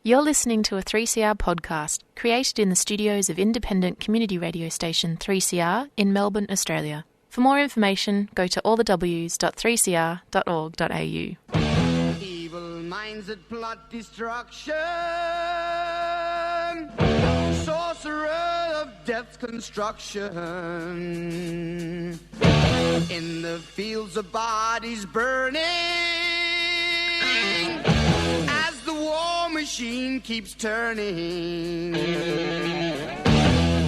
You're listening to a 3CR podcast created in the studios of independent community radio station 3CR in Melbourne, Australia. For more information, go to allthews.3cr.org.au. Evil minds that plot destruction, sorcerer of death's construction, in the fields of bodies burning, as the war machine keeps turning,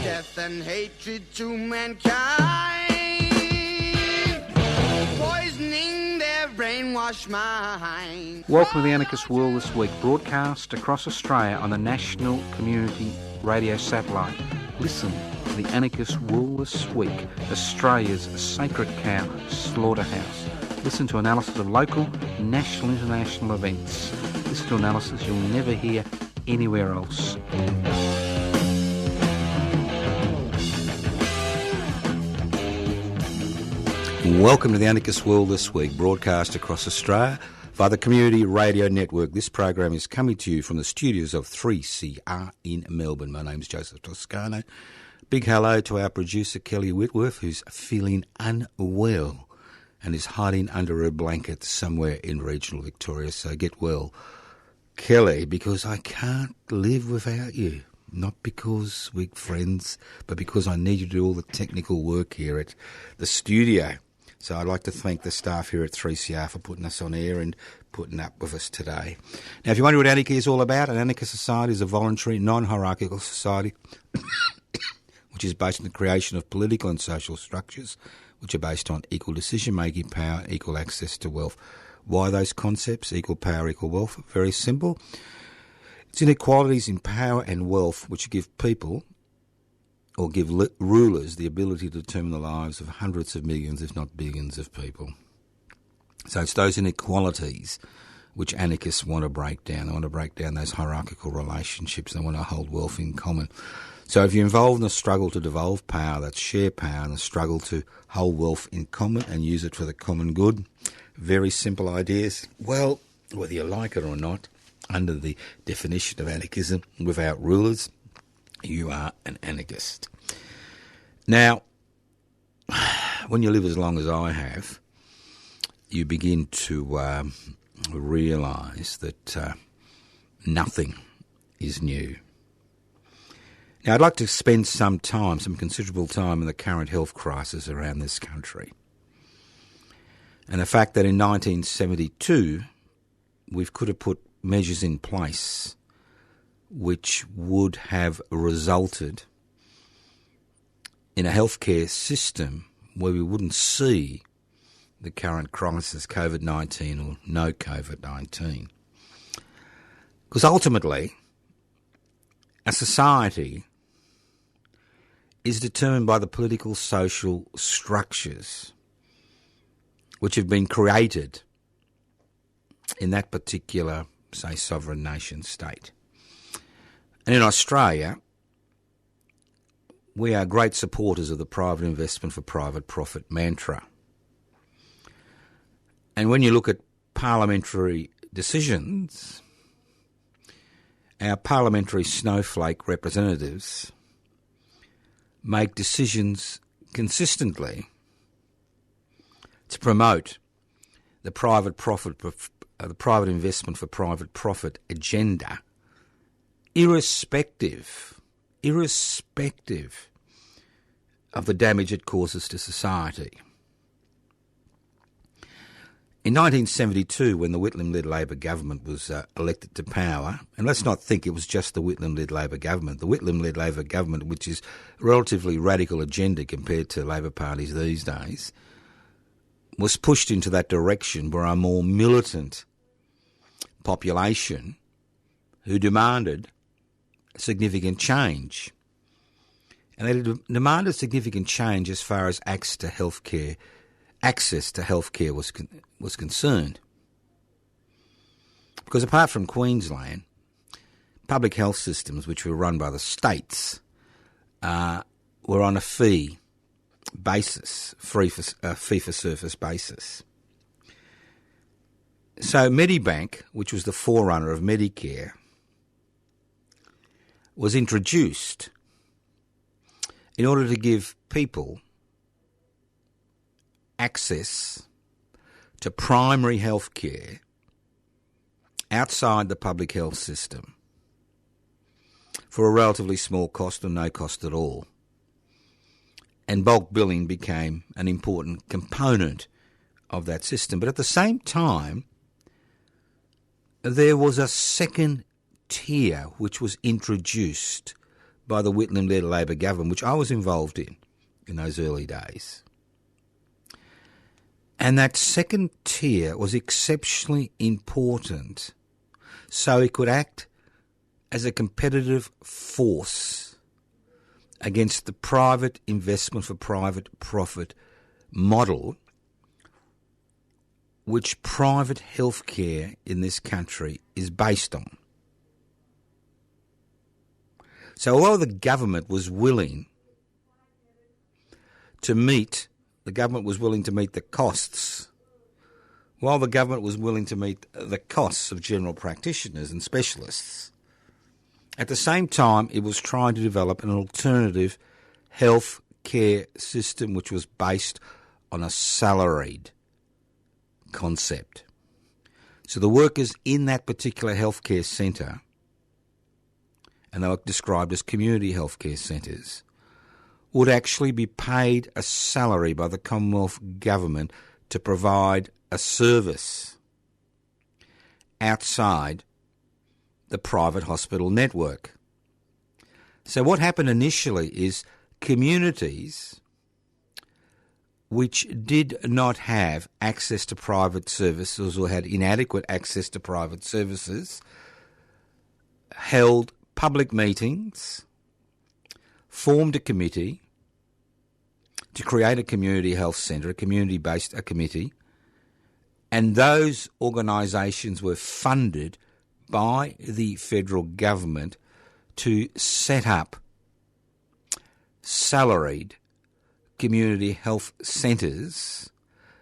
death and hatred to mankind, poisoning their brainwashed mind. Welcome to the Anarchist World This Week, broadcast across Australia on the National Community Radio Satellite. Listen to the Anarchist World This Week, Australia's sacred cow slaughterhouse. Listen to analysis of local, national, international events. Listen to analysis you'll never hear anywhere else. Welcome to the Anarchist World This Week, broadcast across Australia via the Community Radio Network. This program is coming to you from the studios of 3CR in Melbourne. My name's Joseph Toscano. Big hello to our producer Kelly Whitworth, who's feeling unwell and is hiding under a blanket somewhere in regional Victoria. So get well, Kelly, because I can't live without you. Not because we're friends, but because I need you to do all the technical work here at the studio. So I'd like to thank the staff here at 3CR for putting us on air and putting up with us today. Now, if you wonder what anarchy is all about, an anarchist society is a voluntary, non-hierarchical society which is based on the creation of political and social structures which are based on equal decision-making power, equal access to wealth. Why those concepts, equal power, equal wealth? Very simple. It's inequalities in power and wealth which give people or give rulers the ability to determine the lives of hundreds of millions, if not billions of people. So it's those inequalities which anarchists want to break down. They want to break down those hierarchical relationships. They want to hold wealth in common. So if you're involved in the struggle to devolve power, that's share power, and the struggle to hold wealth in common and use it for the common good, very simple ideas. Well, whether you like it or not, under the definition of anarchism, without rulers, you are an anarchist. Now, when you live as long as I have, you begin to realise that nothing is new. Now, I'd like to spend some considerable time in the current health crisis around this country. And the fact that in 1972, we could have put measures in place which would have resulted in a healthcare system where we wouldn't see the current crisis, COVID-19 or no COVID-19. Because ultimately, a society is determined by the political, social structures which have been created in that particular, say, sovereign nation state. And in Australia, we are great supporters of the private investment for private profit mantra. And when you look at parliamentary decisions, our parliamentary snowflake representatives make decisions consistently to promote the private investment for private profit agenda, irrespective of the damage it causes to society. In 1972, when the Whitlam-led Labor government was elected to power, and let's not think it was just the Whitlam-led Labor government, which is a relatively radical agenda compared to Labor parties these days, was pushed into that direction where a more militant population who demanded significant change. And they demanded significant change as far as access to healthcare was concerned. Because apart from Queensland, public health systems which were run by the states were on a fee for service basis. So Medibank, which was the forerunner of Medicare, was introduced in order to give people access to primary health care outside the public health system for a relatively small cost or no cost at all. And bulk billing became an important component of that system. But at the same time, there was a second tier which was introduced by the Whitlam-led Labor government, which I was involved in those early days. And that second tier was exceptionally important so it could act as a competitive force against the private investment for private profit model which private healthcare in this country is based on. So although the government was willing to meet the costs, while the government was willing to meet the costs of general practitioners and specialists, at the same time it was trying to develop an alternative health care system which was based on a salaried concept. So the workers in that particular healthcare centre, and they were described as community healthcare centres, would actually be paid a salary by the Commonwealth Government to provide a service outside the private hospital network. So what happened initially is communities which did not have access to private services or had inadequate access to private services held public meetings, formed a committee to create a community health centre, a community-based committee, and those organisations were funded by the federal government to set up salaried community health centres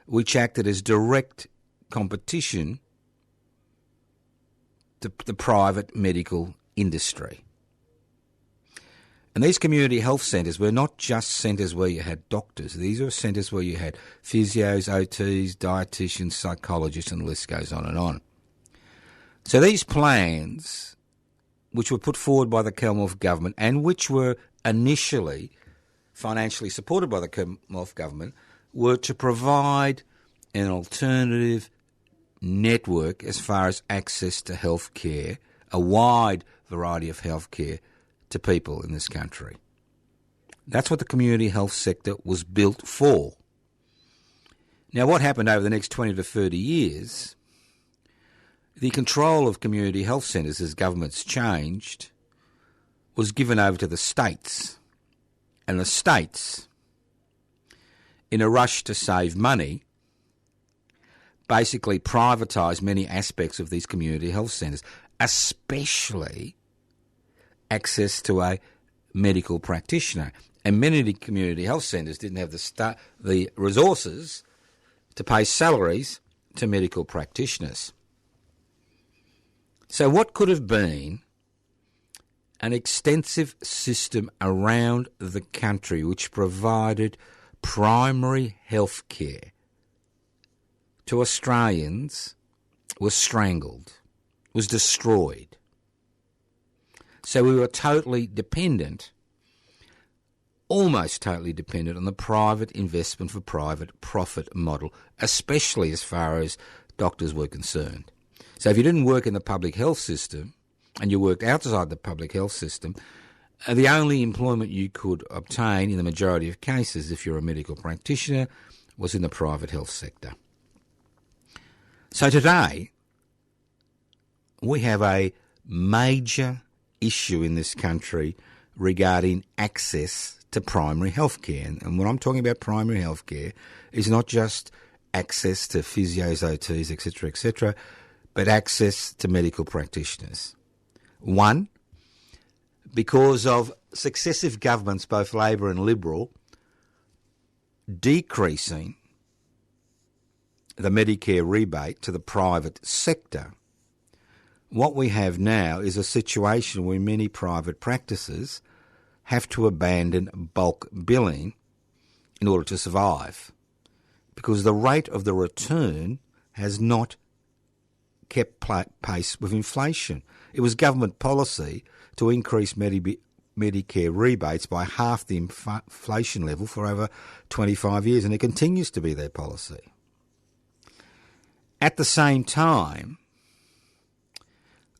which acted as direct competition to the private medical industry. And these community health centres were not just centres where you had doctors. These were centres where you had physios, OTs, dietitians, psychologists, and the list goes on and on. So these plans, which were put forward by the Commonwealth Government and which were initially financially supported by the Commonwealth Government, were to provide an alternative network as far as access to health care, a wide variety of health care to people in this country. That's what the community health sector was built for. Now, what happened over the next 20 to 30 years, the control of community health centres as governments changed was given over to the states. And the states, in a rush to save money, basically privatised many aspects of these community health centres, especially access to a medical practitioner. And many of the community health centres didn't have the resources to pay salaries to medical practitioners. So what could have been an extensive system around the country which provided primary health care to Australians was strangled, was destroyed. So we were totally dependent, almost totally dependent on the private investment for private profit model, especially as far as doctors were concerned. So if you didn't work in the public health system and you worked outside the public health system, the only employment you could obtain in the majority of cases, if you're a medical practitioner, was in the private health sector. So today, we have a major issue in this country regarding access to primary health care. And when I'm talking about primary health care, it's not just access to physios, OTs, etc., but access to medical practitioners. One, because of successive governments, both Labor and Liberal, decreasing the Medicare rebate to the private sector, what we have now is a situation where many private practices have to abandon bulk billing in order to survive, because the rate of the return has not kept pace with inflation. It was government policy to increase Medicare rebates by half the inflation level for over 25 years, and it continues to be their policy. At the same time,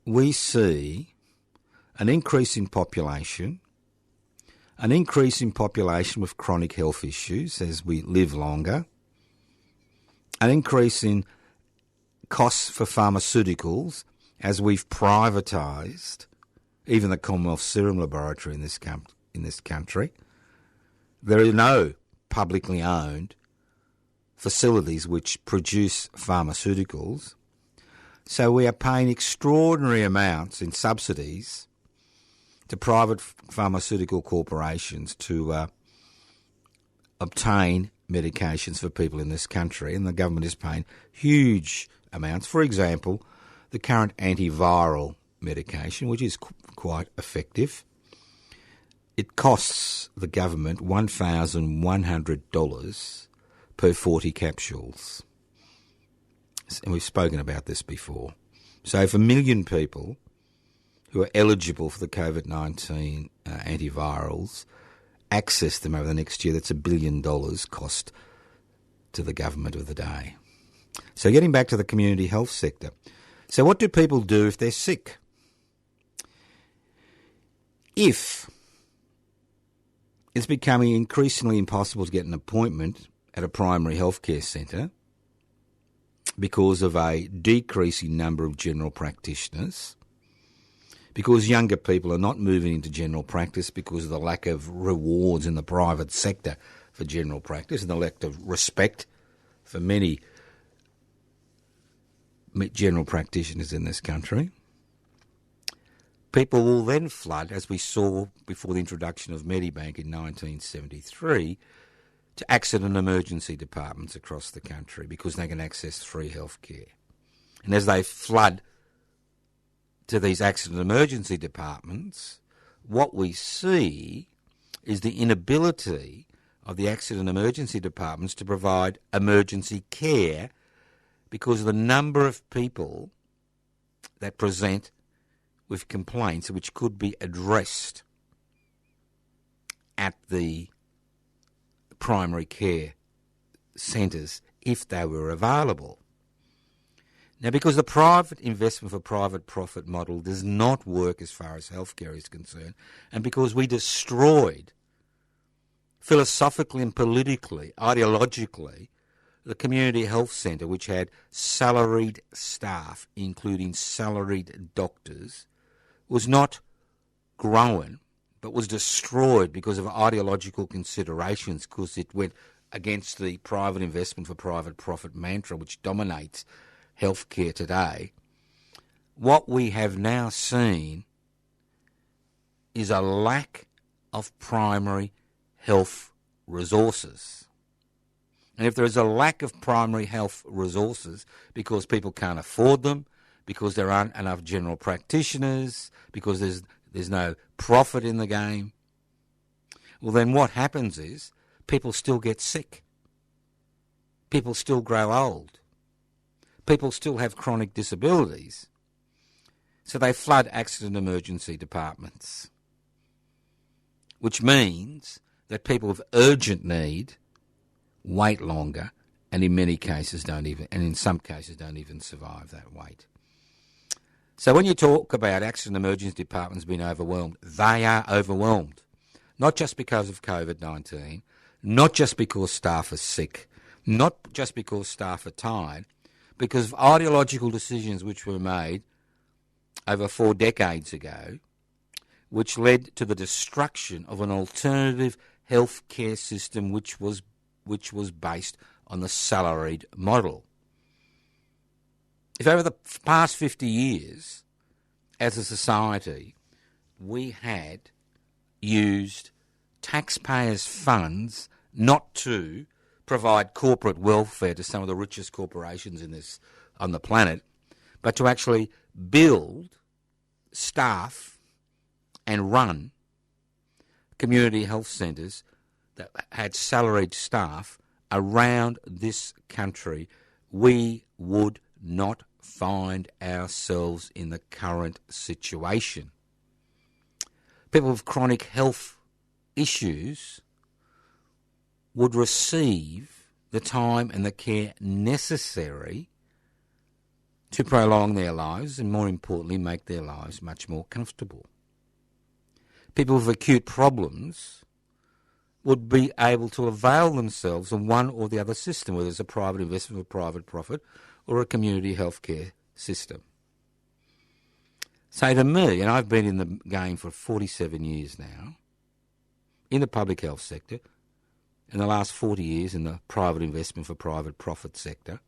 we see an increase in population with chronic health issues as we live longer, an increase in costs for pharmaceuticals as we've privatised even the Commonwealth Serum Laboratory in this country. There are no publicly owned facilities which produce pharmaceuticals, so we are paying extraordinary amounts in subsidies to private pharmaceutical corporations to obtain medications for people in this country, and the government is paying huge amounts. For example, the current antiviral medication, which is quite effective, it costs the government $1,100 per 40 capsules. And we've spoken about this before. So if 1 million people who are eligible for the COVID-19 antivirals access them over the next year, that's $1 billion cost to the government of the day. So getting back to the community health sector. So what do people do if they're sick? If it's becoming increasingly impossible to get an appointment at a primary healthcare centre because of a decreasing number of general practitioners, because younger people are not moving into general practice because of the lack of rewards in the private sector for general practice and the lack of respect for many general practitioners in this country, people will then flood, as we saw before the introduction of Medibank in 1973, to accident and emergency departments across the country because they can access free health care. And as they flood to these accident and emergency departments, what we see is the inability of the accident and emergency departments to provide emergency care because of the number of people that present with complaints which could be addressed at the primary care centres if they were available. Now, because the private investment for private profit model does not work as far as healthcare is concerned, and because we destroyed philosophically and politically, ideologically, the community health centre, which had salaried staff, including salaried doctors, was not grown, but was destroyed because of ideological considerations, because it went against the private investment for private profit mantra, which dominates healthcare today. What we have now seen is a lack of primary health resources. And if there is a lack of primary health resources because people can't afford them, because there aren't enough general practitioners, because there's no profit in the game, well, then what happens is people still get sick. People still grow old. People still have chronic disabilities. So they flood accident emergency departments, which means that people with urgent need wait longer and in many cases in some cases don't even survive that wait. So when you talk about accident emergency departments being overwhelmed, they are overwhelmed. Not just because of COVID-19, not just because staff are sick, not just because staff are tired, because of ideological decisions which were made over 4 decades ago, which led to the destruction of an alternative health care system which was based on the salaried model. If over the past 50 years, as a society, we had used taxpayers' funds not to provide corporate welfare to some of the richest corporations on the planet, but to actually build, staff and run community health centres that had salaried staff around this country, we would not find ourselves in the current situation. People with chronic health issues would receive the time and the care necessary to prolong their lives and, more importantly, make their lives much more comfortable. People with acute problems would be able to avail themselves of one or the other system, whether it's a private investment for private profit or a community healthcare system. So to me, and I've been in the game for 47 years now, in the public health sector, in the last 40 years in the private investment for private profit sector,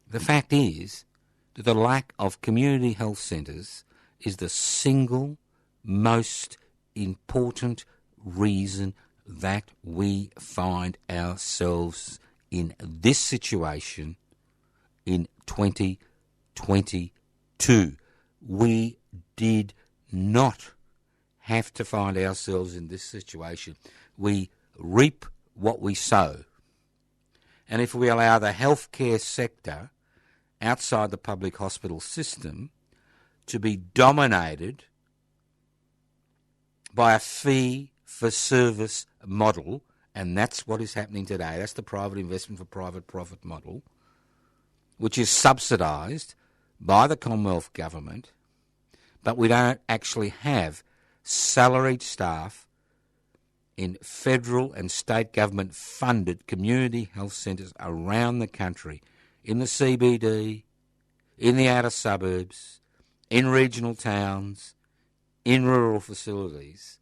the fact is that the lack of community health centres is the single most important reason that we find ourselves in this situation in 2022. We did not have to find ourselves in this situation. We reap what we sow. And if we allow the healthcare sector outside the public hospital system to be dominated by a fee-for-service model, and that's what is happening today, that's the private investment for private profit model, which is subsidised by the Commonwealth Government, but we don't actually have salaried staff in federal and state government funded community health centres around the country, in the CBD, in the outer suburbs, in regional towns, in rural facilities.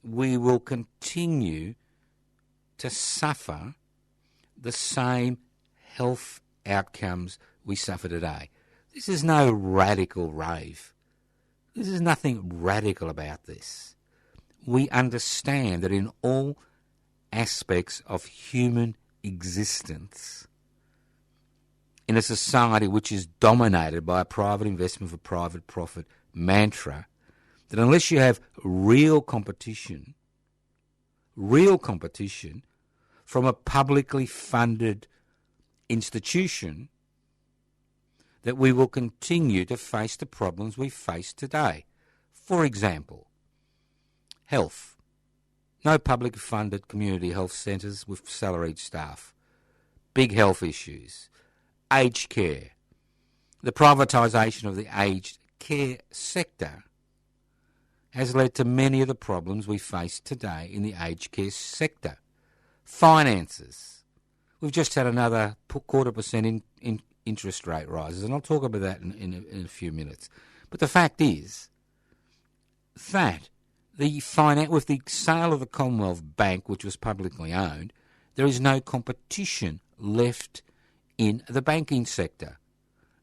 We will continue to suffer the same health outcomes we suffer today. This is no radical rave. This is nothing radical about this. We understand that in all aspects of human existence, in a society which is dominated by a private investment for private profit mantra, that unless you have real competition from a publicly funded institution, that we will continue to face the problems we face today. For example, health. No public funded community health centres with salaried staff. Big health issues. Aged care. The privatisation of the aged care sector has led to many of the problems we face today in the aged care sector. Finances. We've just had another 0.25% in interest rate rises, and I'll talk about that in a few minutes. But the fact is that with the sale of the Commonwealth Bank, which was publicly owned, there is no competition left in the banking sector.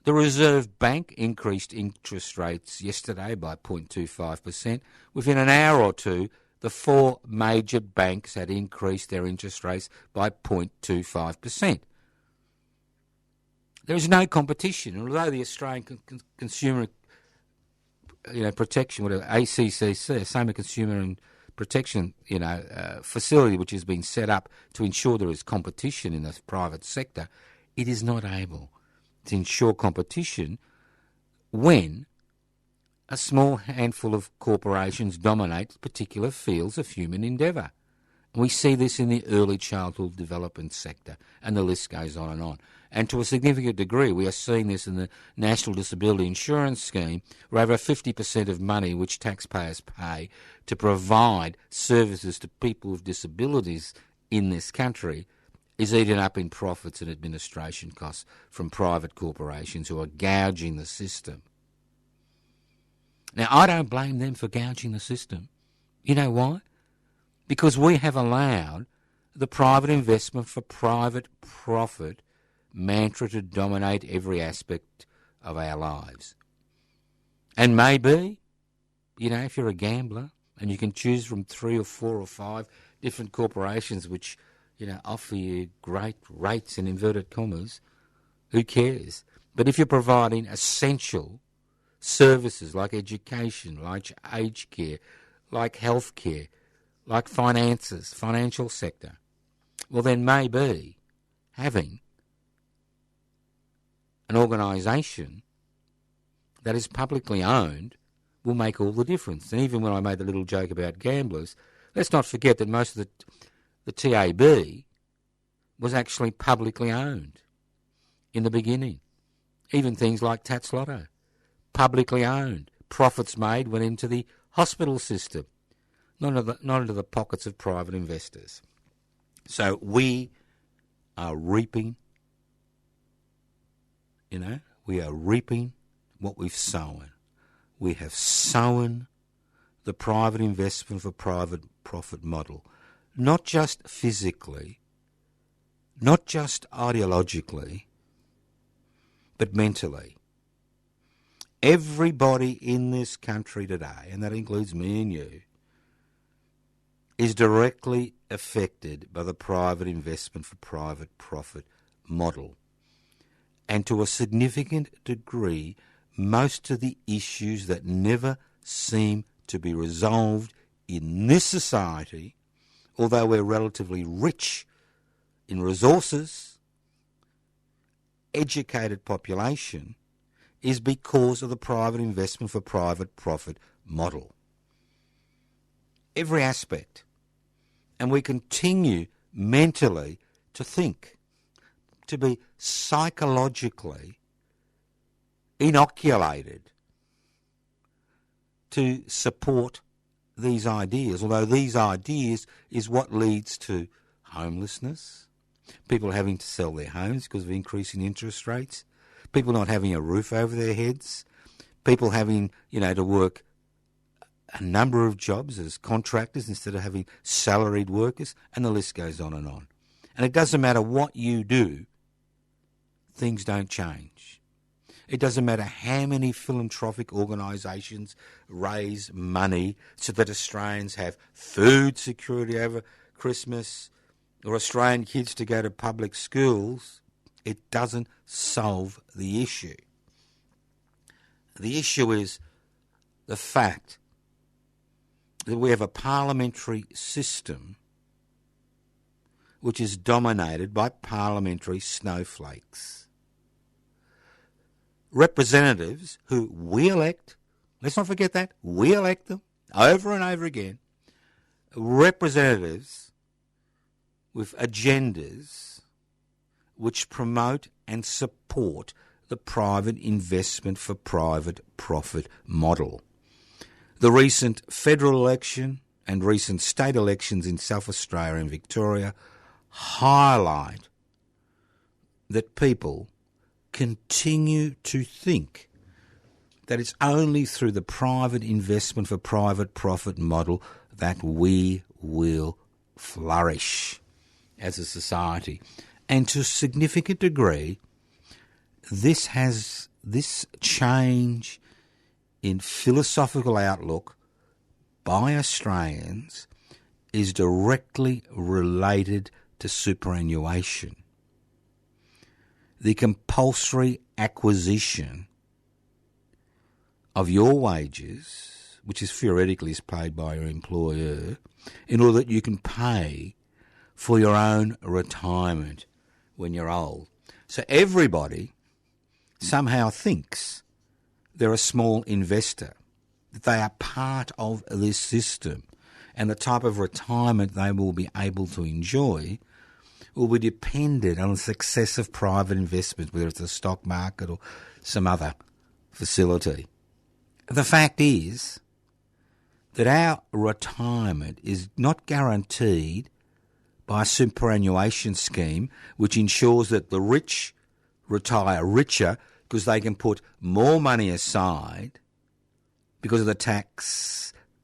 The Reserve Bank increased interest rates yesterday by 0.25%. Within an hour or two, the four major banks had increased their interest rates by 0.25%. There is no competition, although the Australian Consumer Protection, whatever, ACCC, Australian Consumer and Protection facility, which has been set up to ensure there is competition in the private sector, it is not able to ensure competition when a small handful of corporations dominate particular fields of human endeavour. We see this in the early childhood development sector, and the list goes on and on. And to a significant degree, we are seeing this in the National Disability Insurance Scheme, where over 50% of money which taxpayers pay to provide services to people with disabilities in this country is eaten up in profits and administration costs from private corporations who are gouging the system. Now, I don't blame them for gouging the system. You know why? Because we have allowed the private investment for private profit mantra to dominate every aspect of our lives. And maybe, if you're a gambler and you can choose from 3 or 4 or 5 different corporations which, offer you great rates in inverted commas, who cares? But if you're providing essential services like education, like aged care, like health care, like finances, financial sector, well then maybe having an organisation that is publicly owned will make all the difference. And even when I made the little joke about gamblers, let's not forget that most of the TAB was actually publicly owned in the beginning. Even things like Tats Lotto, publicly owned. Profits made went into the hospital system, not into the pockets of private investors. So we are reaping, we are reaping what we've sown. We have sown the private investment for private profit model, not just physically, not just ideologically, but mentally. Everybody in this country today, and that includes me and you, is directly affected by the private investment for private profit model. And to a significant degree, most of the issues that never seem to be resolved in this society, although we're relatively rich in resources, educated population, is because of the private investment for private profit model. Every aspect. And we continue mentally to think, to be psychologically inoculated to support these ideas, although these ideas is what leads to homelessness, people having to sell their homes because of increasing interest rates, people not having a roof over their heads, people having, to work a number of jobs as contractors instead of having salaried workers, and the list goes on. And it doesn't matter what you do, things don't change. It doesn't matter how many philanthropic organisations raise money so that Australians have food security over Christmas or Australian kids to go to public schools, it doesn't solve the issue. The issue is the fact that we have a parliamentary system which is dominated by parliamentary snowflakes. Representatives who we elect, let's not forget that, we elect them over and over again, representatives with agendas which promote and support the private investment for private profit model. The recent federal election and recent state elections in South Australia and Victoria highlight that people continue to think that it's only through the private investment for private profit model that we will flourish as a society. And to a significant degree, this change in philosophical outlook by Australians is directly related to superannuation. The compulsory acquisition of your wages, which is theoretically paid by your employer, in order that you can pay for your own retirement when you're old. So everybody somehow thinks they're a small investor, that they are part of this system, and the type of retirement they will be able to enjoy will be dependent on the success of private investment, whether it's the stock market or some other facility. The fact is that our retirement is not guaranteed by a superannuation scheme which ensures that the rich retire richer because they can put more money aside because of the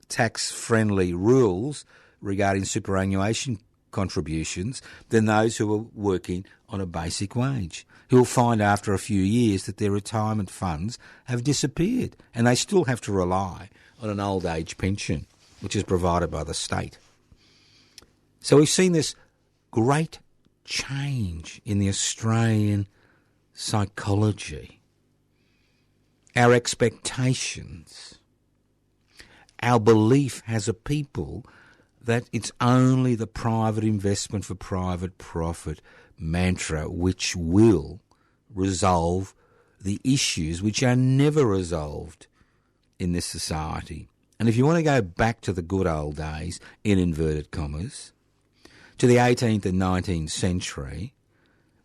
tax-friendly rules regarding superannuation contributions than those who are working on a basic wage, who will find after a few years that their retirement funds have disappeared and they still have to rely on an old age pension, which is provided by the state. So we've seen this great change in the Australian psychology our expectations, our belief as a people that it's only the private investment for private profit mantra which will resolve the issues which are never resolved in this society. And if you want to go back to the good old days, in inverted commas, to the 18th and 19th century,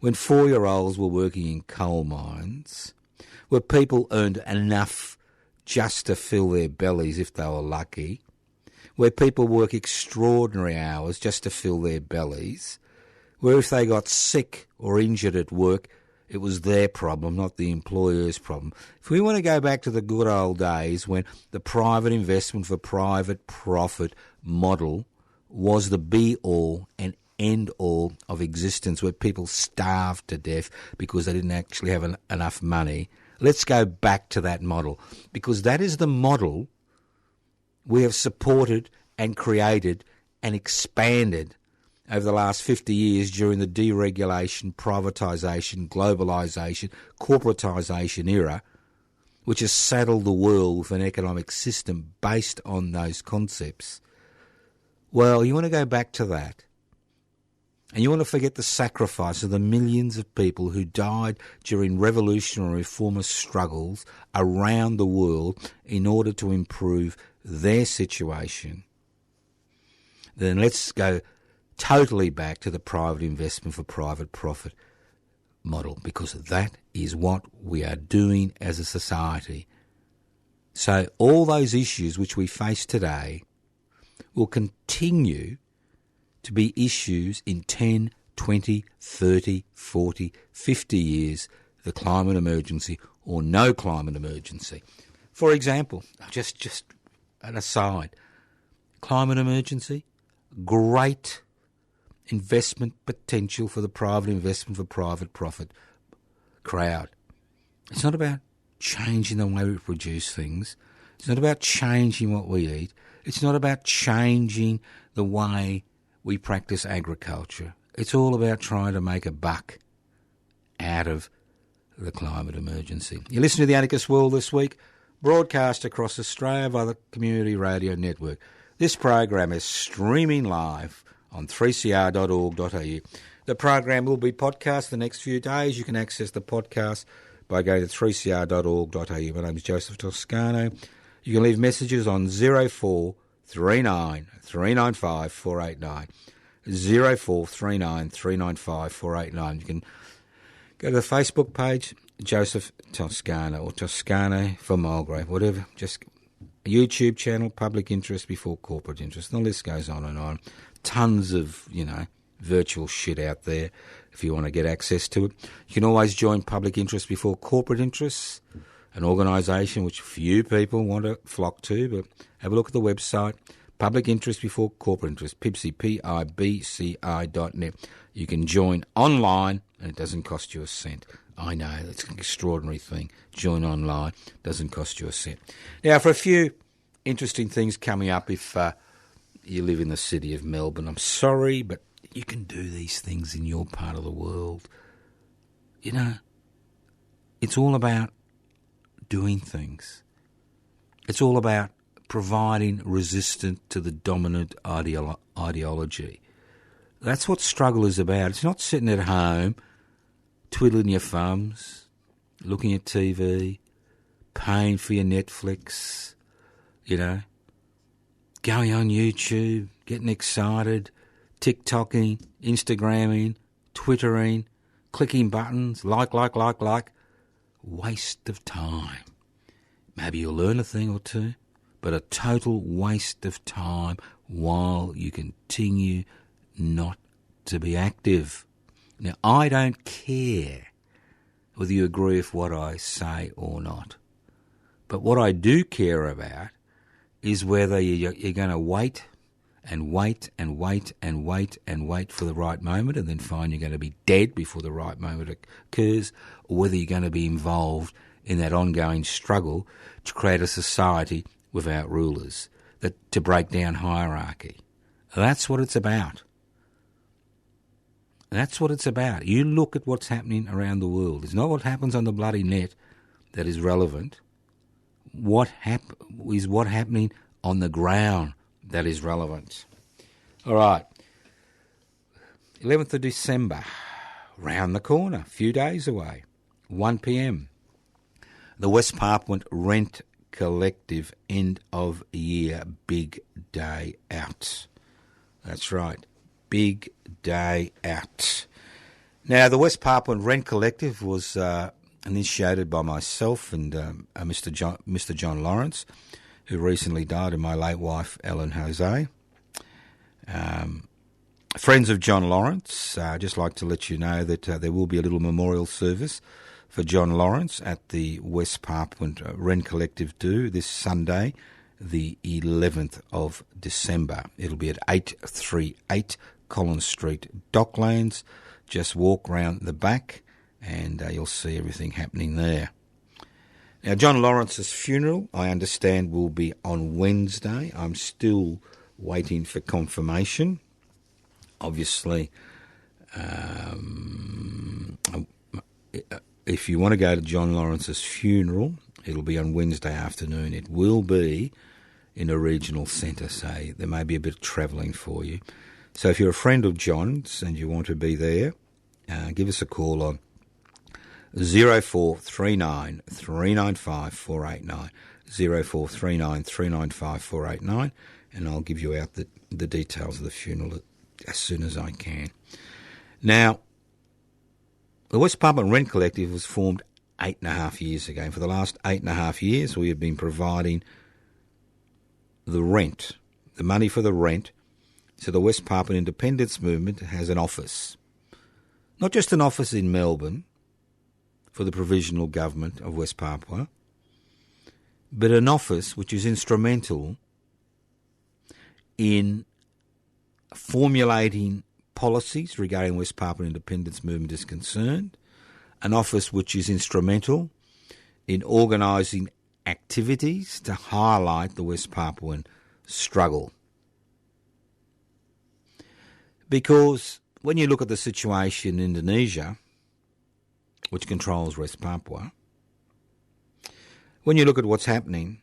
when 4-year-olds were working in coal mines, where people earned enough just to fill their bellies if they were lucky, where people work extraordinary hours just to fill their bellies, where if they got sick or injured at work, it was their problem, not the employer's problem. If we want to go back to the good old days when the private investment for private profit model was the be-all and end-all of existence, where people starved to death because they didn't actually have enough money, let's go back to that model, because that is the model we have supported and created and expanded over the last 50 years during the deregulation, privatisation, globalisation, corporatisation era, which has saddled the world with an economic system based on those concepts. Well, you want to go back to that. And you want to forget the sacrifice of the millions of people who died during revolutionary reformist struggles around the world in order to improve their situation. Then let's go totally back to the private investment for private profit model, because that is what we are doing as a society. So all those issues which we face today will continue to be issues in 10, 20, 30, 40, 50 years, the climate emergency or no climate emergency. For example, just an aside, climate emergency, great investment potential for the private investment for private profit crowd. It's not about changing the way we produce things. It's not about changing what we eat. It's not about changing the way we practice agriculture. It's all about trying to make a buck out of the climate emergency. You listen to The Anarchist World this week, broadcast across Australia via the Community Radio Network. This program is streaming live on 3cr.org.au. The program will be podcast the next few days. You can access the podcast by going to 3cr.org.au. My name is Joseph Toscano. You can leave messages on 0439 395 489. 0439 395 489. You can go to the Facebook page, Joseph Toscano, or Toscano for Mulgrave, whatever. Just a YouTube channel, Public Interest Before Corporate Interest. The list goes on and on. Tons of, virtual shit out there if you want to get access to it. You can always join Public Interest Before Corporate Interests, an organisation which few people want to flock to, but have a look at the website, Public Interest Before Corporate Interest, PIBCI, PIBCI.net. You can join online and it doesn't cost you a cent. I know, that's an extraordinary thing. Join online, doesn't cost you a cent. Now, for a few interesting things coming up if you live in the city of Melbourne, I'm sorry, but you can do these things in your part of the world. It's all about doing things. It's all about providing resistance to the dominant ideology. That's what struggle is about. It's not sitting at home, twiddling your thumbs, looking at TV, paying for your Netflix, going on YouTube, getting excited, TikToking, Instagramming, Twittering, clicking buttons, like. Waste of time. Maybe you'll learn a thing or two, but a total waste of time while you continue not to be active. Now, I don't care whether you agree with what I say or not, but what I do care about is whether you're going to wait and wait and wait and wait and wait for the right moment and then find you're going to be dead before the right moment occurs, or whether you're going to be involved in that ongoing struggle to create a society without rulers, to break down hierarchy. That's what it's about. That's what it's about. You look at what's happening around the world. It's not what happens on the bloody net that is relevant. what happening on the ground that is relevant. All right, 11th of December, round the corner, a few days away, 1 p.m. The West Papuan Rent Collective end of year big day out. That's right, big day out. Now, the West Papuan Rent Collective was initiated by myself and Mr. John Lawrence, who recently died, and my late wife, Ellen Jose. Friends of John Lawrence, I'd just like to let you know that there will be a little memorial service for John Lawrence at the West Papuan Rent Collective do this Sunday, the 11th of December. It'll be at 838 Collins Street, Docklands. Just walk round the back and you'll see everything happening there. Now, John Lawrence's funeral, I understand, will be on Wednesday. I'm still waiting for confirmation. Obviously, if you want to go to John Lawrence's funeral, it'll be on Wednesday afternoon. It will be in a regional centre, so there may be a bit of travelling for you. So if you're a friend of John's and you want to be there, give us a call on 0439 395 489, 0439 395 489, and I'll give you out the details of the funeral as soon as I can. Now, the West Papuan Rent Collective was formed 8.5 years ago, and for the last 8.5 years we have been providing the rent, the money for the rent. So the West Papuan Independence Movement has an office, not just an office in Melbourne for the Provisional Government of West Papua, but an office which is instrumental in formulating policies regarding West Papuan Independence Movement is concerned, an office which is instrumental in organising activities to highlight the West Papuan struggle. Because when you look at the situation in Indonesia, which controls West Papua, when you look at what's happening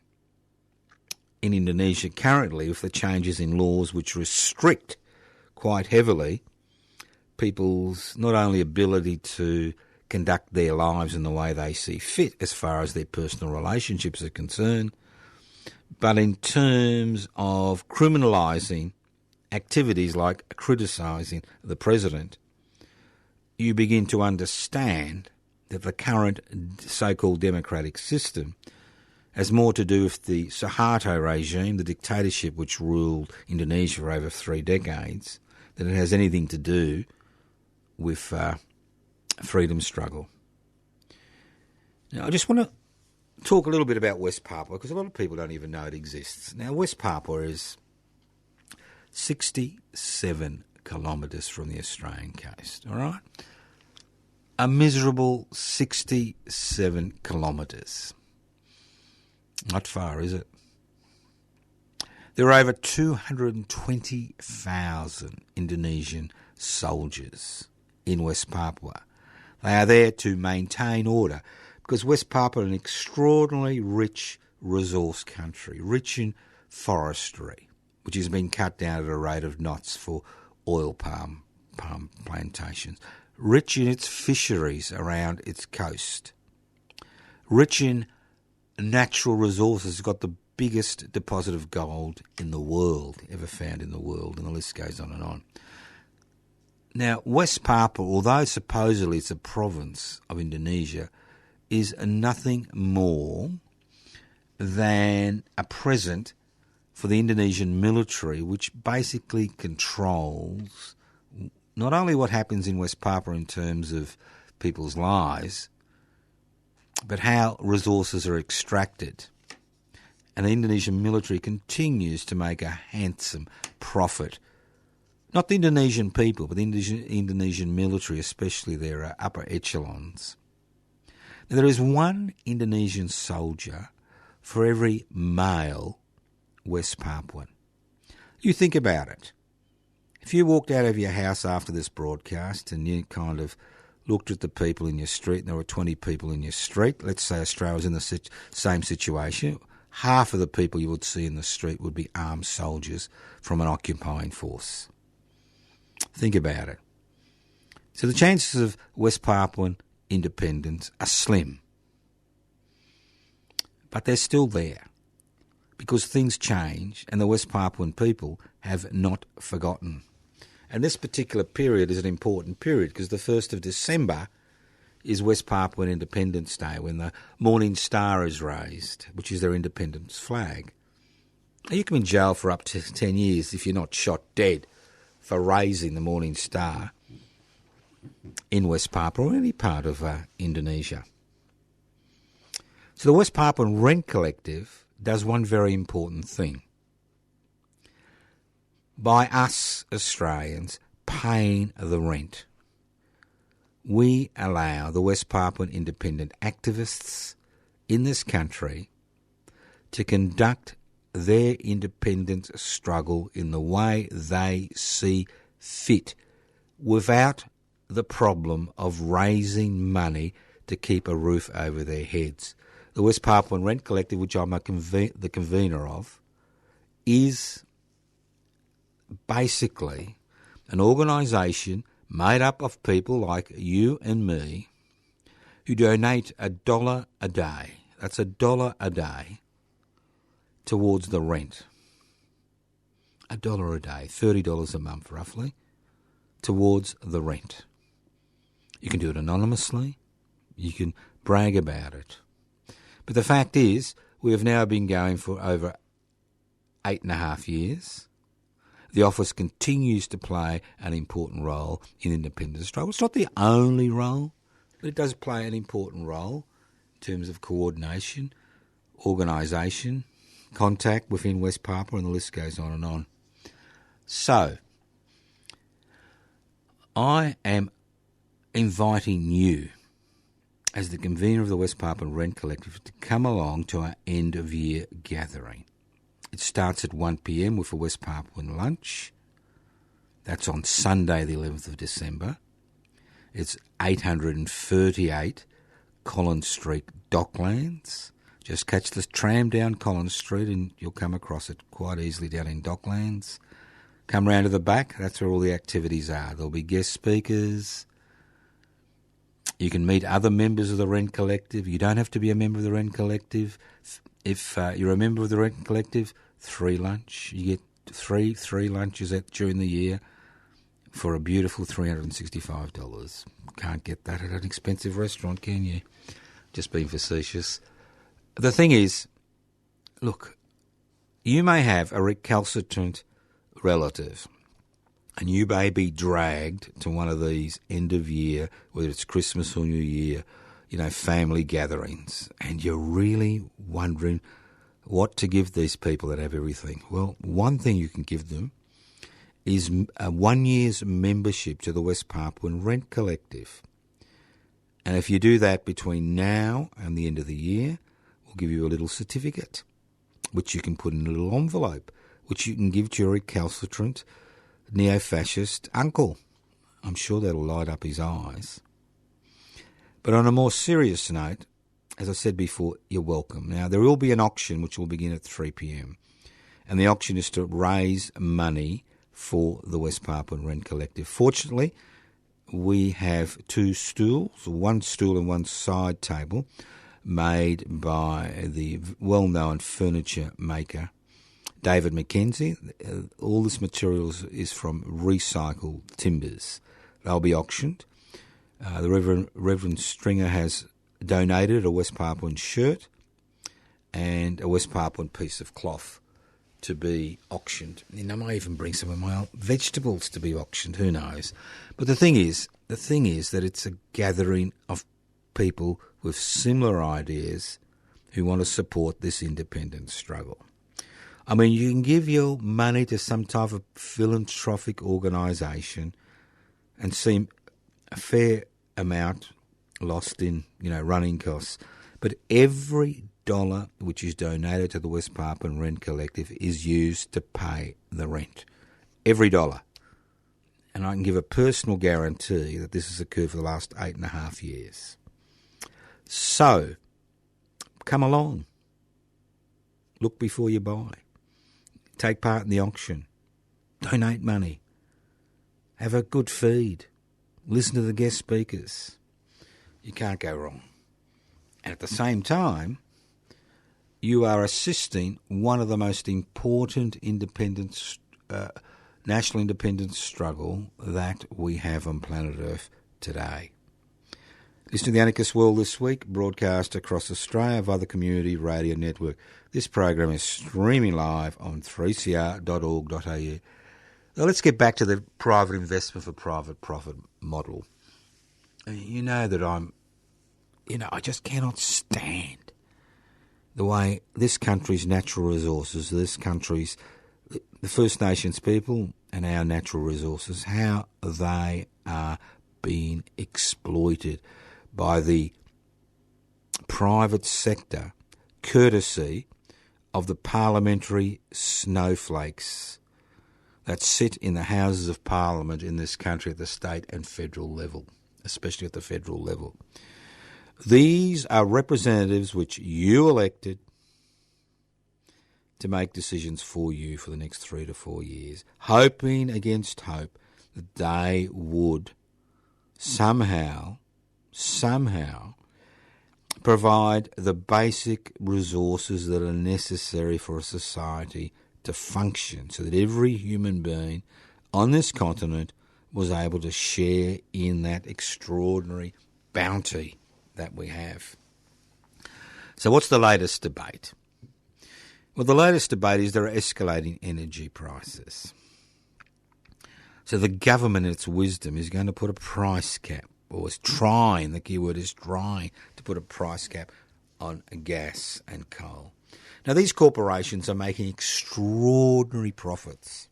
in Indonesia currently with the changes in laws which restrict quite heavily people's not only ability to conduct their lives in the way they see fit as far as their personal relationships are concerned, but in terms of criminalising activities like criticising the president, you begin to understand that the current so-called democratic system has more to do with the Suharto regime, the dictatorship which ruled Indonesia for over 3 decades, than it has anything to do with freedom struggle. Now, I just want to talk a little bit about West Papua, because a lot of people don't even know it exists. Now, West Papua is 67 kilometres from the Australian coast, all right? A miserable 67 kilometres. Not far, is it? There are over 220,000 Indonesian soldiers in West Papua. They are there to maintain order, because West Papua is an extraordinarily rich resource country, rich in forestry, which has been cut down at a rate of knots for oil palm plantations, rich in its fisheries around its coast, rich in natural resources. It's got the biggest deposit of gold in the world, ever found in the world, and the list goes on and on. Now, West Papua, although supposedly it's a province of Indonesia, is nothing more than a present for the Indonesian military, which basically controls not only what happens in West Papua in terms of people's lives, but how resources are extracted. And the Indonesian military continues to make a handsome profit. Not the Indonesian people, but the Indonesian military, especially their upper echelons. Now, there is one Indonesian soldier for every male West Papuan. You think about it. If you walked out of your house after this broadcast and you kind of looked at the people in your street and there were 20 people in your street, let's say Australia was in the same situation, half of the people you would see in the street would be armed soldiers from an occupying force. Think about it. So the chances of West Papuan independence are slim. But they're still there because things change and the West Papuan people have not forgotten. And this particular period is an important period because the 1st of December is West Papuan Independence Day, when the Morning Star is raised, which is their independence flag. You can be in jail for up to 10 years if you're not shot dead for raising the Morning Star in West Papua or any part of Indonesia. So the West Papuan Rent Collective does one very important thing. By us Australians paying the rent, we allow the West Papuan independent activists in this country to conduct their independence struggle in the way they see fit, without the problem of raising money to keep a roof over their heads. The West Papuan Rent Collective, which I'm the convener of, is basically an organisation made up of people like you and me who donate $1 a day. That's $1 a day towards the rent. $1 a day, $30 a month roughly, towards the rent. You can do it anonymously. You can brag about it. But the fact is, we have now been going for over 8.5 years. The office continues to play an important role in independence struggle. It's not the only role, but it does play an important role in terms of coordination, organisation, contact within West Papua, and the list goes on and on. So, I am inviting you, as the convener of the West Papuan Rent Collective, to come along to our end-of-year gathering. It starts at 1 p.m. with a West Papuan lunch. That's on Sunday the 11th of December. It's 838 Collins Street, Docklands. Just catch the tram down Collins Street and you'll come across it quite easily down in Docklands. Come round to the back, that's where all the activities are. There'll be guest speakers. You can meet other members of the Rent Collective. You don't have to be a member of the Rent Collective. If you're a member of the Rent Collective, free lunch. You get three lunches during the year for a beautiful $365. Can't get that at an expensive restaurant, can you? Just being facetious. The thing is, look, you may have a recalcitrant relative and you may be dragged to one of these end-of-year, whether it's Christmas or New Year, family gatherings, and you're really wondering what to give these people that have everything. Well, one thing you can give them is a 1 year's membership to the West Papuan Rent Collective. And if you do that between now and the end of the year, we'll give you a little certificate, which you can put in a little envelope, which you can give to your recalcitrant neo-fascist uncle. I'm sure that'll light up his eyes. But on a more serious note, as I said before, you're welcome. Now, there will be an auction which will begin at 3 p.m. And the auction is to raise money for the West Papuan Rent Collective. Fortunately, we have 2 stools, 1 stool and 1 side table, made by the well-known furniture maker, David Mackenzie. All this material is from recycled timbers. They'll be auctioned. The Reverend Stringer has donated a West Papuan shirt and a West Papuan piece of cloth to be auctioned. And I might even bring some of my vegetables to be auctioned, who knows. But the thing is that it's a gathering of people with similar ideas who want to support this independence struggle. I mean, you can give your money to some type of philanthropic organisation and see a fair amount lost in, running costs. But every dollar which is donated to the West Papuan Rent Collective is used to pay the rent. Every dollar. And I can give a personal guarantee that this has occurred for the last 8.5 years. So, come along. Look before you buy. Take part in the auction. Donate money. Have a good feed. Listen to the guest speakers. You can't go wrong. And at the same time, you are assisting one of the most important national independence struggle that we have on planet Earth today. Listen to the Anarchist World This Week, broadcast across Australia via the Community Radio Network. This program is streaming live on 3cr.org.au. Now let's get back to the private investment for private profit model. You know that I just cannot stand the way this country's natural resources, this country's, the First Nations people and our natural resources, how they are being exploited by the private sector, courtesy of the parliamentary snowflakes that sit in the Houses of Parliament in this country at the state and federal level, especially at the federal level. These are representatives which you elected to make decisions for you for the next 3 to 4 years, hoping against hope that they would somehow provide the basic resources that are necessary for a society to function, so that every human being on this continent was able to share in that extraordinary bounty that we have. So what's the latest debate? Well, the latest debate is there are escalating energy prices. So the government, in its wisdom, is going to put a price cap, or is trying, the key word is trying, to put a price cap on gas and coal. Now, these corporations are making extraordinary profits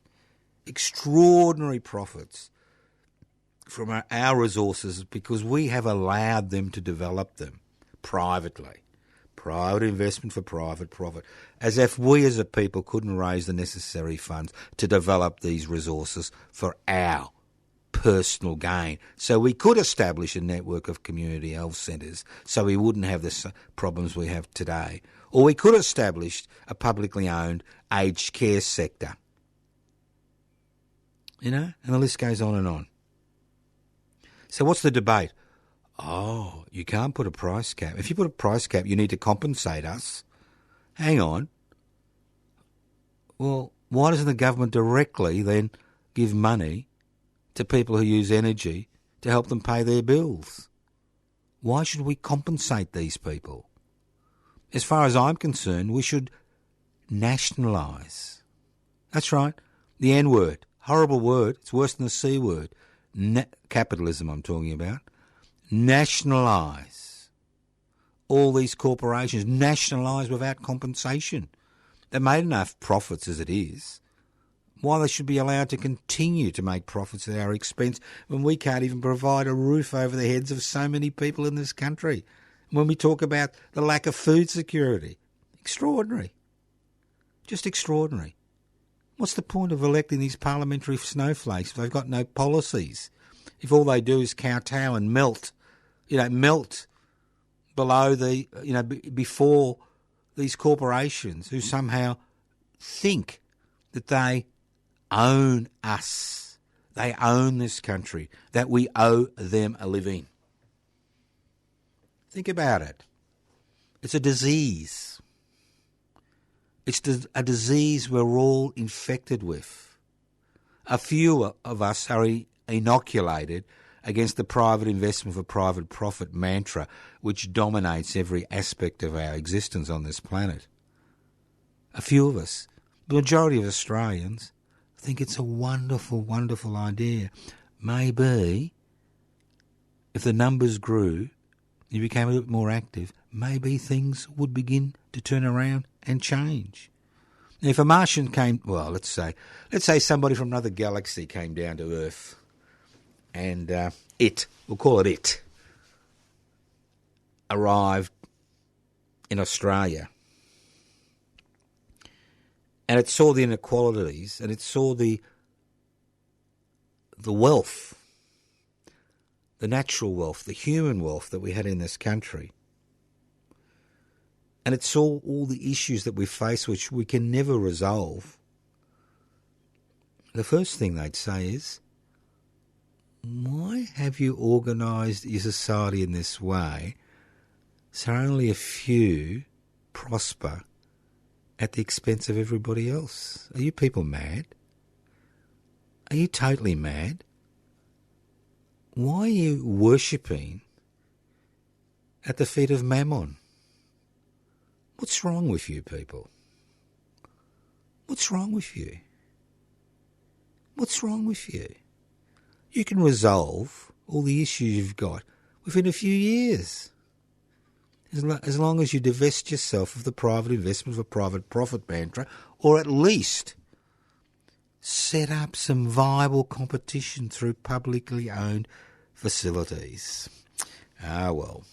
from our resources because we have allowed them to develop them privately. Private investment for private profit. As if we as a people couldn't raise the necessary funds to develop these resources for our personal gain. So we could establish a network of community health centres so we wouldn't have the problems we have today. Or we could establish a publicly owned aged care sector. And the list goes on and on. So what's the debate? Oh, you can't put a price cap. If you put a price cap, you need to compensate us. Hang on. Well, why doesn't the government directly then give money to people who use energy to help them pay their bills? Why should we compensate these people? As far as I'm concerned, we should nationalise. That's right. The N-word. Horrible word. It's worse than the C word. Capitalism I'm talking about. Nationalise all these corporations. Nationalise without compensation. They've made enough profits as it is. Why they should be allowed to continue to make profits at our expense when we can't even provide a roof over the heads of so many people in this country. When we talk about the lack of food security. Extraordinary. Just extraordinary. What's the point of electing these parliamentary snowflakes if they've got no policies? If all they do is kowtow and melt below before these corporations who somehow think that they own us. They own this country, that we owe them a living. Think about it. It's a disease. It's a disease we're all infected with. A few of us are inoculated against the private investment for private profit mantra which dominates every aspect of our existence on this planet. A few of us, the majority of Australians, think it's a wonderful, wonderful idea. Maybe if the numbers grew, you became a little bit more active, maybe things would begin to turn around and change. Now, if a Martian came, well, let's say somebody from another galaxy came down to Earth, and we'll call it, arrived in Australia, and it saw the inequalities, and it saw the the wealth, the natural wealth, the human wealth that we had in this country. And it saw all the issues that we face which we can never resolve. The first thing they'd say is, why have you organised your society in this way so only a few prosper at the expense of everybody else? Are you people mad? Are you totally mad? Why are you worshipping at the feet of Mammon? What's wrong with you people? What's wrong with you? What's wrong with you? You can resolve all the issues you've got within a few years. As long as you divest yourself of the private investment of a private profit mantra, or at least set up some viable competition through publicly owned facilities. Ah, well,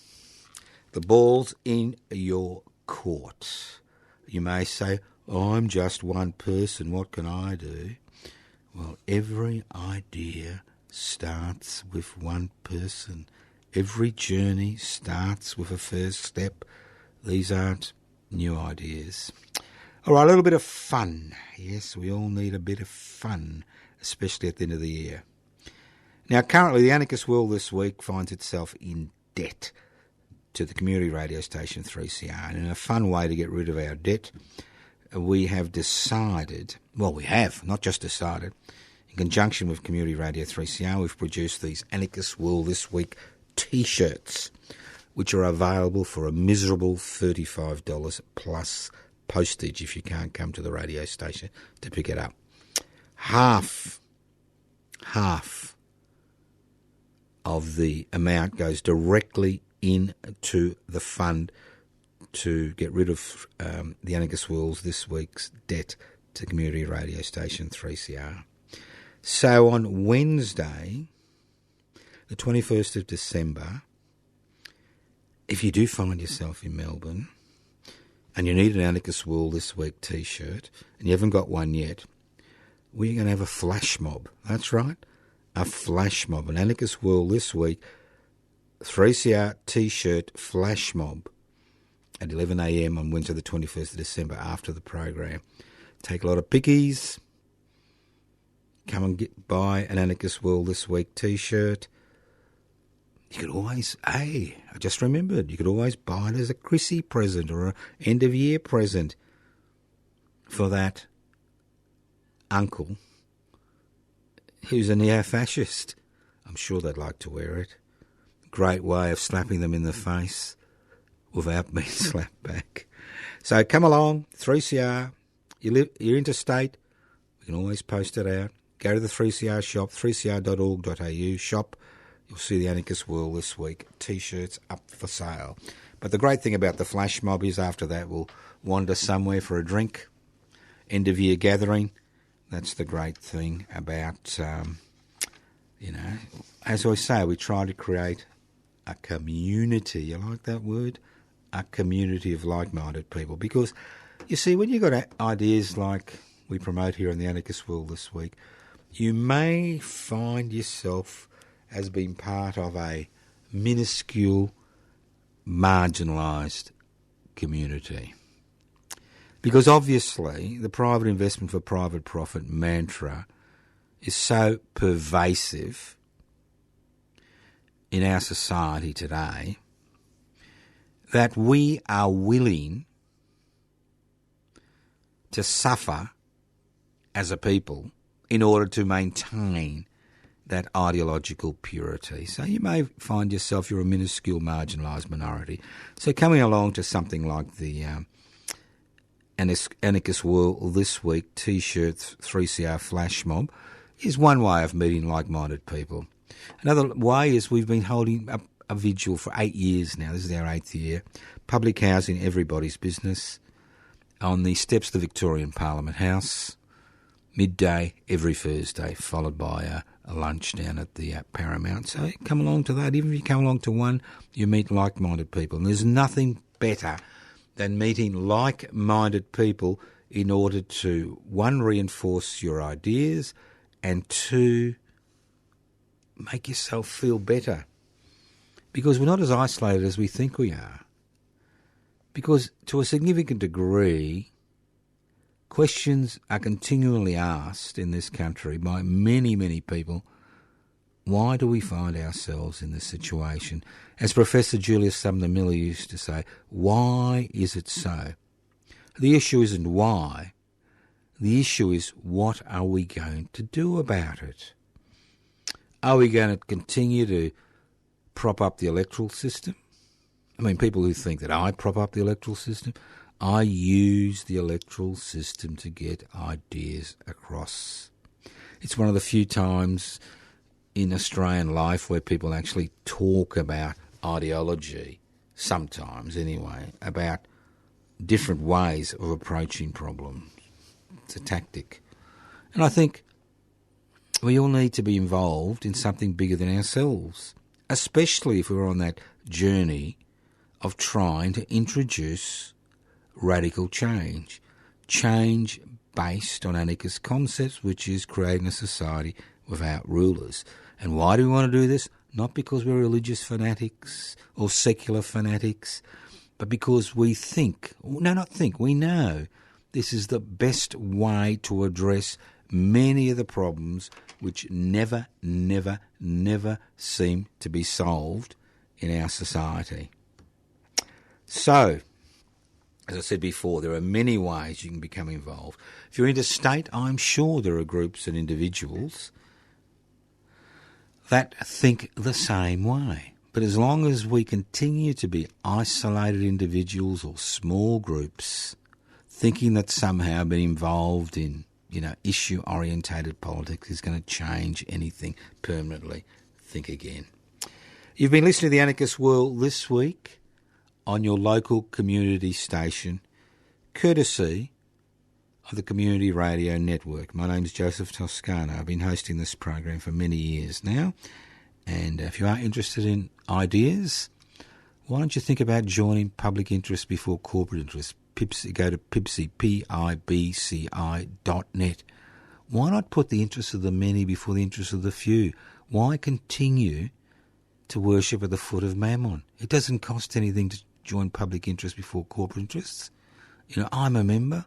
the ball's in your court. You may say, I'm just one person, what can I do? Well, every idea starts with one person. Every journey starts with a first step. These aren't new ideas. All right, a little bit of fun. Yes, we all need a bit of fun, especially at the end of the year. Now, currently, the Anarchist World this week finds itself in debt to the community radio station 3CR. And in a fun way to get rid of our debt, we have decided, well, we have, not just decided, in conjunction with Community Radio 3CR, we've produced these Anarchist World this week T-shirts, which are available for a miserable $35 plus postage if you can't come to the radio station to pick it up. Half of the amount goes directly into the fund to get rid of the Anarchist World's this week's debt to community radio station 3CR. So on Wednesday, the 21st of December, if you do find yourself in Melbourne and you need an Anarchist World this week T-shirt and you haven't got one yet, we're going to have a flash mob. That's right, a flash mob. An Anarchist World this week 3CR T-shirt flash mob at 11 a.m. on Wednesday the 21st of December after the program. Take a lot of pickies. Come and buy an Anarchist World this week T-shirt. You could always, I just remembered, you could always buy it as a Chrissy present or an end-of-year present for that uncle who's a neo-fascist. I'm sure they'd like to wear it. Great way of slapping them in the face without being slapped back. So come along, 3CR. You're interstate. We can always post it out. Go to the 3CR shop, 3cr.org.au shop. You'll see the Anarchist World this week. T-shirts up for sale. But the great thing about the flash mob is after that we'll wander somewhere for a drink. End-of-year gathering. That's the great thing about, as I say, we try to create a community. You like that word? A community of like-minded people. Because, you see, when you've got ideas like we promote here in the Anarchist World this week, you may find yourself as being part of a minuscule, marginalised community. Because obviously the private investment for private profit mantra is so pervasive in our society today that we are willing to suffer as a people in order to maintain that ideological purity. So you may find yourself, you're a minuscule marginalised minority. So coming along to something like the Anarchist World this week T-shirts 3CR flash mob is one way of meeting like-minded people. Another way is we've been holding up a vigil for 8 years now. This is our 8th year. Public housing, everybody's business, on the steps of the Victorian Parliament House, midday every Thursday, followed by a lunch down at the Paramount. So come along to that. Even if you come along to one, you meet like-minded people. And there's nothing better than meeting like-minded people in order to, one, reinforce your ideas, and two, make yourself feel better. Because we're not as isolated as we think we are. Because to a significant degree, questions are continually asked in this country by many, many people. Why do we find ourselves in this situation? As Professor Julius Sumner Miller used to say, why is it so? The issue isn't why. The issue is, what are we going to do about it? Are we going to continue to prop up the electoral system? I mean, people who think that I prop up the electoral system, I use the electoral system to get ideas across. It's one of the few times in Australian life where people actually talk about ideology, sometimes anyway, about different ways of approaching problems. It's a tactic. And I think we all need to be involved in something bigger than ourselves, especially if we're on that journey of trying to introduce radical change. Change based on anarchist concepts, which is creating a society without rulers. And why do we want to do this? Not because we're religious fanatics or secular fanatics, but because we we know this is the best way to address many of the problems which never seem to be solved in our society. So, as I said before, there are many ways you can become involved. If you're interstate, I'm sure there are groups and individuals that think the same way. But as long as we continue to be isolated individuals or small groups, thinking that somehow being involved in, issue-orientated politics is going to change anything permanently, think again. You've been listening to The Anarchist World this week on your local community station, courtesy of the Community Radio Network. My name's Joseph Toscano. I've been hosting this program for many years now. And if you are interested in ideas, why don't you think about joining public interest before corporate interest? Go to Pibci, PIBCI.net. Why not put the interests of the many before the interests of the few? Why continue to worship at the foot of Mammon? It doesn't cost anything to join public interest before corporate interests. I'm a member.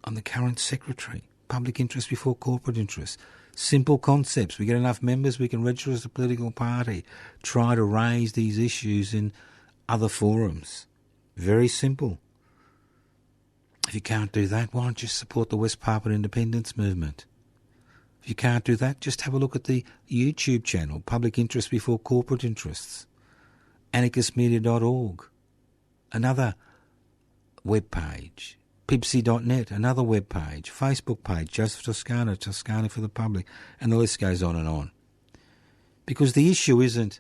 I'm the current secretary. Public interest before corporate interest. Simple concepts. We get enough members, we can register as a political party. Try to raise these issues in other forums. Very simple. If you can't do that, why don't you support the West Papua independence movement? If you can't do that, just have a look at the YouTube channel, Public Interest Before Corporate Interests. Anarchistmedia.org, another web page. Pibci.net, another web page. Facebook page, Joseph Toscano, Toscano for the Public, and the list goes on and on. Because the issue isn't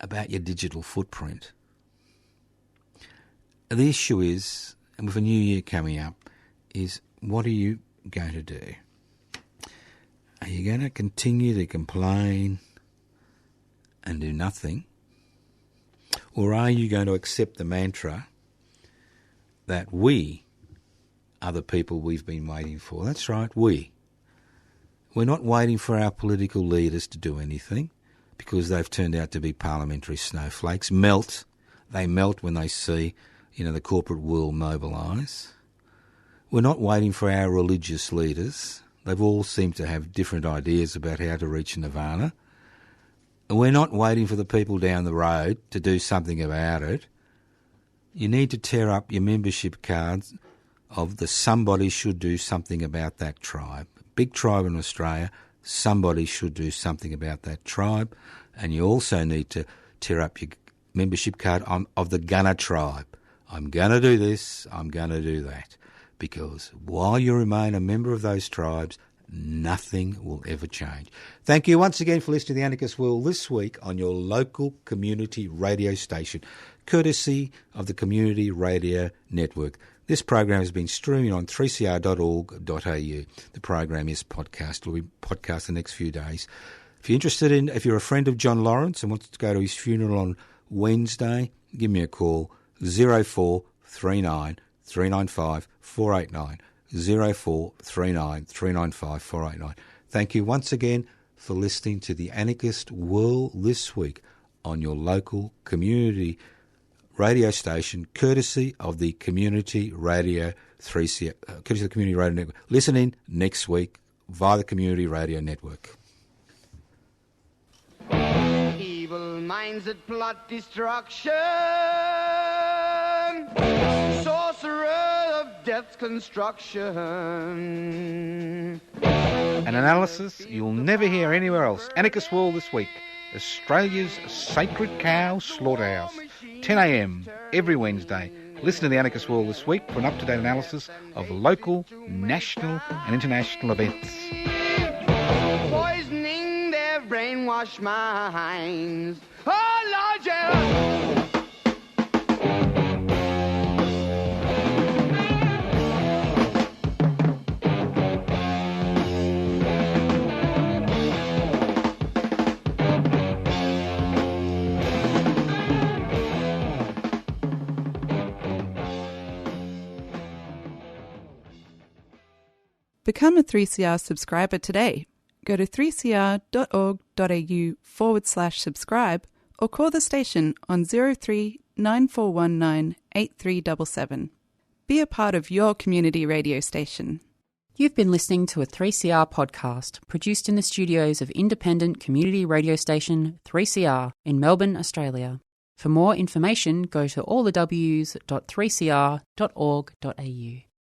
about your digital footprint. The issue is, and with a new year coming up, is what are you going to do? Are you going to continue to complain and do nothing? Or are you going to accept the mantra that we are the people we've been waiting for? That's right, we. We're not waiting for our political leaders to do anything because they've turned out to be parliamentary snowflakes. They melt when they see, the corporate world mobilise. We're not waiting for our religious leaders. They've all seemed to have different ideas about how to reach nirvana. And we're not waiting for the people down the road to do something about it. You need to tear up your membership cards of the somebody should do something about that tribe. Big tribe in Australia, somebody should do something about that tribe. And you also need to tear up your membership card of the Gunner tribe. I'm going to do this, I'm going to do that. Because while you remain a member of those tribes, nothing will ever change. Thank you once again for listening to The Anarchist World this week on your local community radio station, courtesy of the Community Radio Network. This program has been streaming on 3cr.org.au. The program is podcast. It will be podcast the next few days. If you're a friend of John Lawrence and want to go to his funeral on Wednesday, give me a call, 0439 395 489, 0439 395 489. Thank you once again for listening to the Anarchist World this week on your local community radio station, courtesy of the Community Radio 3CR, courtesy of the Community Radio Network. Listen in next week via the Community Radio Network. Evil minds that plot destruction, sorcerer of death's construction. An analysis you'll never hear anywhere else. Anarchist World this week. Australia's sacred cow slaughterhouse. 10 a.m. every Wednesday. Listen to the Anarchist World this week for an up-to-date analysis of local, national and international events. Poisoning their brainwashed minds. Oh, Lord, yeah. Become a 3CR subscriber today. Go to 3cr.org.au/subscribe or call the station on 03 9419 8377. Be a part of your community radio station. You've been listening to a 3CR podcast produced in the studios of independent community radio station 3CR in Melbourne, Australia. For more information, go to allthews.3cr.org.au.